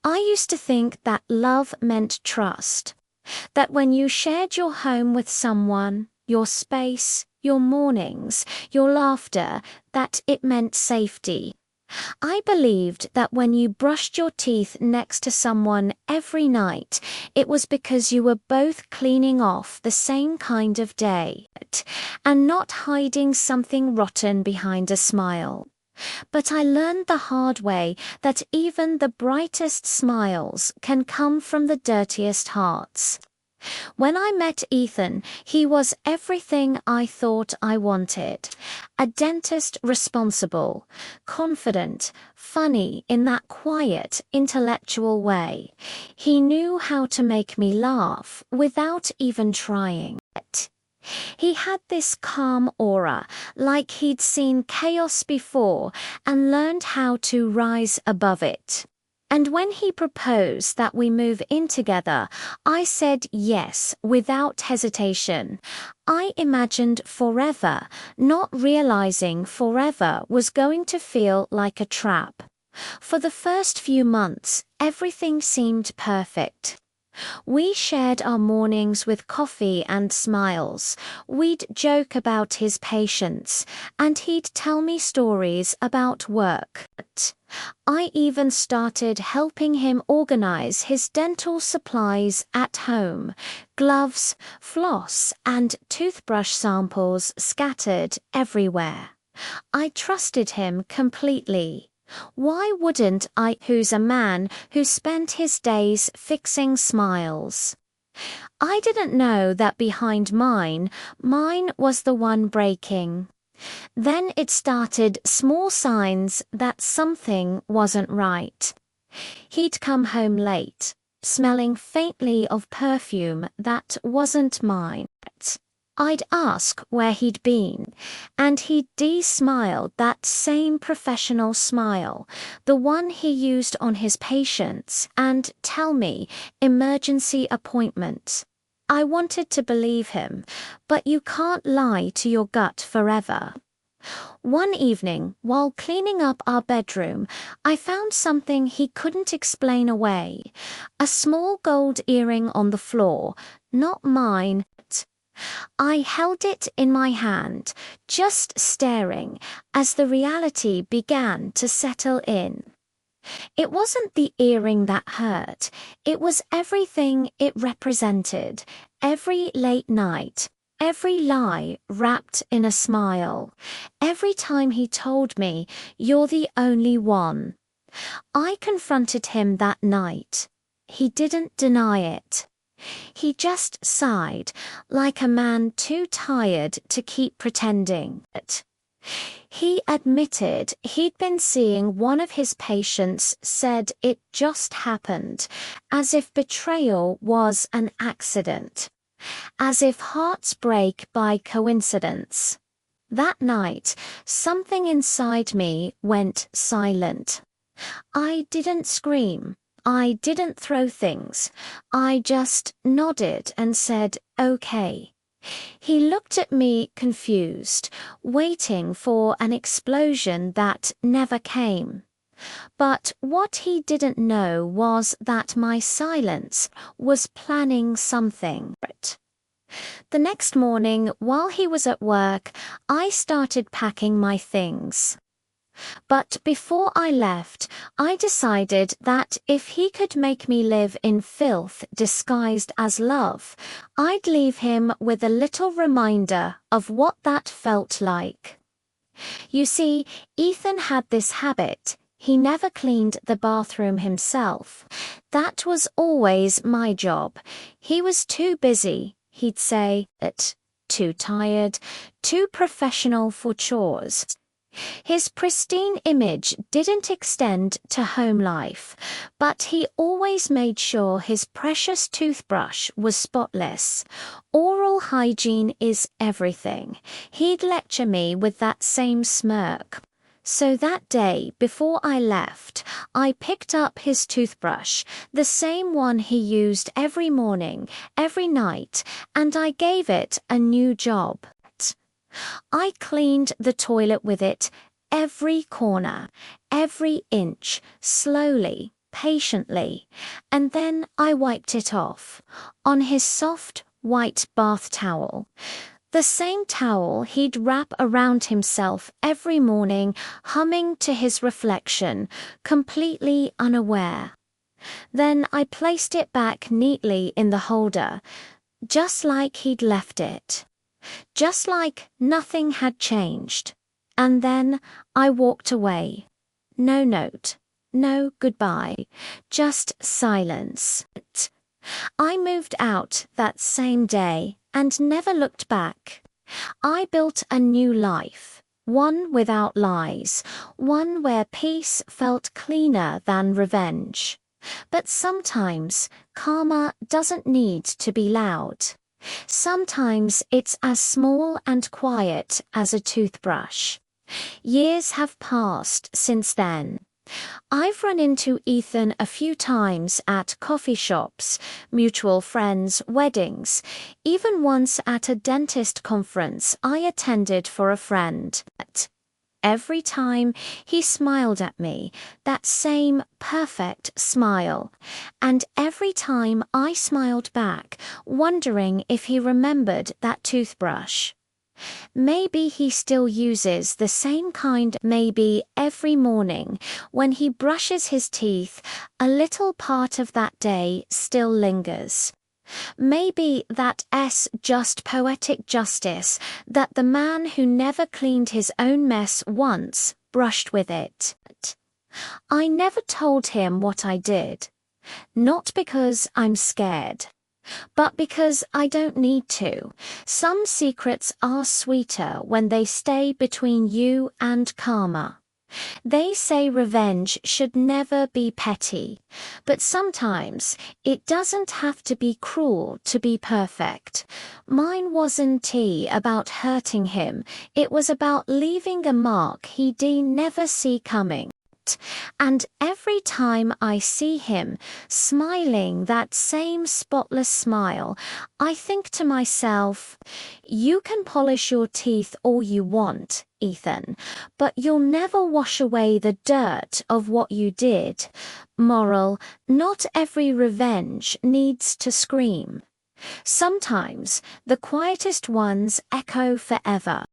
I used to think that love meant trust, that when you shared your home with someone, your space, your mornings, your laughter, that it meant safety. I believed that when you brushed your teeth next to someone every night, it was because you were both cleaning off the same kind of day, and not hiding something rotten behind a smile. But I learned the hard way that even the brightest smiles can come from the dirtiest hearts. When I met Ethan, he was everything I thought I wanted. A dentist responsible, confident, funny in that quiet, intellectual way. He knew how to make me laugh without even trying. He had this calm aura, like he'd seen chaos before and learned how to rise above it. And when he proposed that we move in together, I said yes without hesitation. I imagined forever, not realizing forever was going to feel like a trap. For the first few months, everything seemed perfect. We shared our mornings with coffee and smiles. We'd joke about his patients, and he'd tell me stories about work. I even started helping him organize his dental supplies at home. Gloves, floss, and toothbrush samples scattered everywhere. I trusted him completely. Why wouldn't I, who's a man who spent his days fixing smiles? I didn't know that behind mine was the one breaking. Then it started small signs that something wasn't right. He'd come home late, smelling faintly of perfume that wasn't mine. I'd ask where he'd been, and he'd smile that same professional smile, the one he used on his patients, and tell me, emergency appointment. I wanted to believe him, but you can't lie to your gut forever. One evening, while cleaning up our bedroom, I found something he couldn't explain away. A small gold earring on the floor, not mine. I held it in my hand, just staring, as the reality began to settle in. It wasn't the earring that hurt, it was everything it represented, every late night, every lie wrapped in a smile, every time he told me, "You're the only one." I confronted him that night. He didn't deny it. He just sighed, like a man too tired to keep pretending. He admitted he'd been seeing one of his patients, said it just happened, as if betrayal was an accident, as if hearts break by coincidence. That night, something inside me went silent. I didn't scream. I didn't throw things. I just nodded and said, "Okay." He looked at me confused, waiting for an explosion that never came. But what he didn't know was that my silence was planning something. The next morning, while he was at work, I started packing my things. But before I left, I decided that if he could make me live in filth disguised as love, I'd leave him with a little reminder of what that felt like. You see, Ethan had this habit. He never cleaned the bathroom himself. That was always my job. He was too busy, he'd say, too tired, too professional for chores. His pristine image didn't extend to home life, but he always made sure his precious toothbrush was spotless. Oral hygiene is everything. He'd lecture me with that same smirk. So that day, before I left, I picked up his toothbrush, the same one he used every morning, every night, and I gave it a new job. I cleaned the toilet with it, every corner, every inch, slowly, patiently, and then I wiped it off on his soft, white bath towel. The same towel he'd wrap around himself every morning, humming to his reflection, completely unaware. Then I placed it back neatly in the holder, just like he'd left it. Just like nothing had changed. And then I walked away. No note, no goodbye, just silence. I moved out that same day and never looked back. I built a new life, one without lies, one where peace felt cleaner than revenge. But sometimes karma doesn't need to be loud. Sometimes it's as small and quiet as a toothbrush. Years have passed since then. I've run into Ethan a few times at coffee shops, mutual friends, weddings, even once at a dentist conference I attended for a friend. Every time he smiled at me, that same perfect smile, and every time I smiled back, wondering if he remembered that toothbrush. Maybe he still uses the same kind. Maybe every morning when he brushes his teeth, a little part of that day still lingers. Maybe that just poetic justice that the man who never cleaned his own mess once brushed with it. I never told him what I did. Not because I'm scared, but because I don't need to. Some secrets are sweeter when they stay between you and karma. They say revenge should never be petty, but sometimes it doesn't have to be cruel to be perfect. Mine wasn't about hurting him, it was about leaving a mark he'd never see coming. And every time I see him smiling that same spotless smile, I think to myself, you can polish your teeth all you want, Ethan, but you'll never wash away the dirt of what you did. Moral: not every revenge needs to scream. Sometimes the quietest ones echo forever.